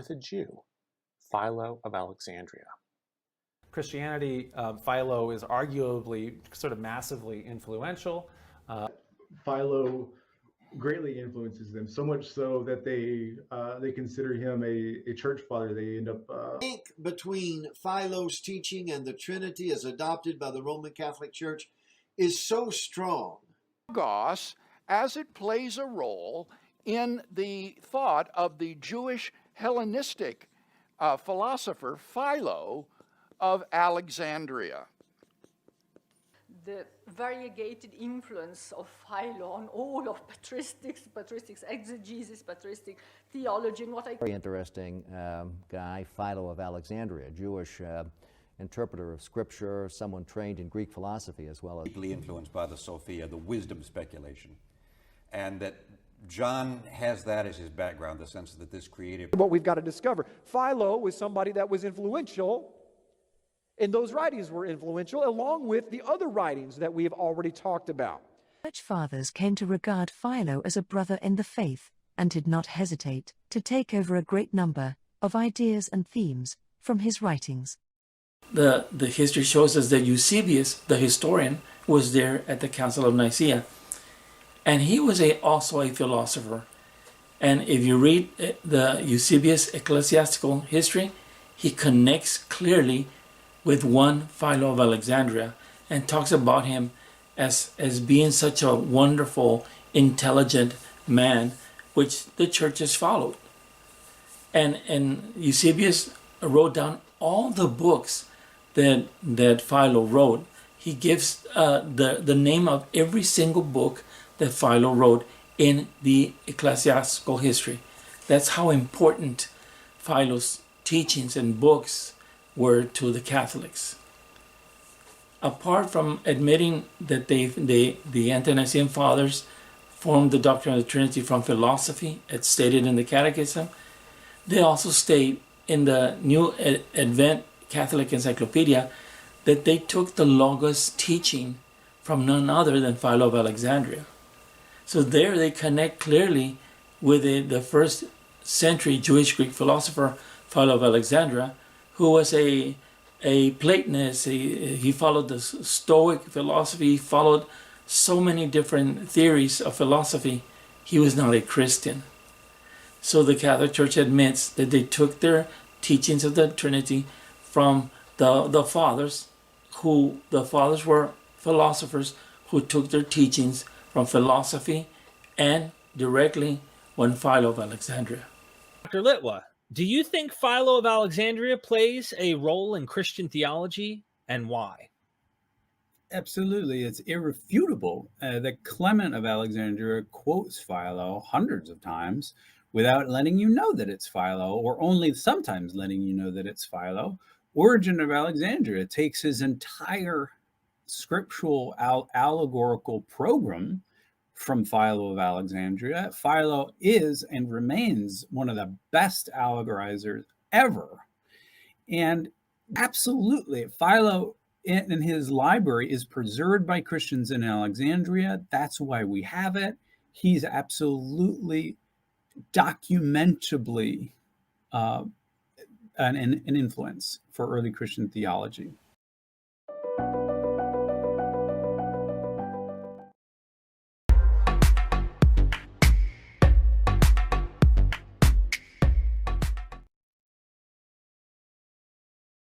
with a Jew, Philo of Alexandria. Christianity, Philo is arguably sort of massively influential. Philo greatly influences them, so much so that they consider him a church father. They end up link between Philo's teaching and the Trinity as adopted by the Roman Catholic Church is so strong. Logos, as it plays a role in the thought of the Jewish Hellenistic philosopher Philo of Alexandria. The variegated influence of Philo on all of patristics, exegesis, patristic theology, and what I... Very interesting guy, Philo of Alexandria, Jewish interpreter of scripture, someone trained in Greek philosophy as well as... Deeply influenced by the Sophia, the wisdom speculation, and that John has that as his background, the sense that this creative... What we've got to discover, Philo was somebody that was influential, and those writings were influential, along with the other writings that we have already talked about. Church fathers came to regard Philo as a brother in the faith, and did not hesitate to take over a great number of ideas and themes from his writings. The history shows us that Eusebius, the historian, was there at the Council of Nicaea, and he was also a philosopher. And if you read the Eusebius ecclesiastical history, he connects clearly with one Philo of Alexandria and talks about him as being such a wonderful, intelligent man, which the church has followed. And Eusebius wrote down all the books that Philo wrote. He gives the name of every single book that Philo wrote in the ecclesiastical history. That's how important Philo's teachings and books were to the Catholics. Apart from admitting that the Ante-Nicene Fathers formed the doctrine of the Trinity from philosophy, as stated in the Catechism, they also state in the New Advent Catholic Encyclopedia that they took the Logos teaching from none other than Philo of Alexandria. So there they connect clearly with the first century Jewish Greek philosopher Philo of Alexandria, who was a Platonist. He followed the Stoic philosophy, he followed so many different theories of philosophy. He was not a Christian. So the Catholic Church admits that they took their teachings of the Trinity from the fathers, the fathers were philosophers who took their teachings from philosophy and directly one Philo of Alexandria. Dr. Litwa, do you think Philo of Alexandria plays a role in Christian theology, and why? Absolutely. It's irrefutable that Clement of Alexandria quotes Philo hundreds of times without letting you know that it's Philo, or only sometimes letting you know that it's Philo. Origen of Alexandria takes his entire scriptural allegorical program from Philo of Alexandria. Philo is and remains one of the best allegorizers ever. And absolutely, Philo in his library is preserved by Christians in Alexandria. That's why we have it. He's absolutely documentably an influence for early Christian theology.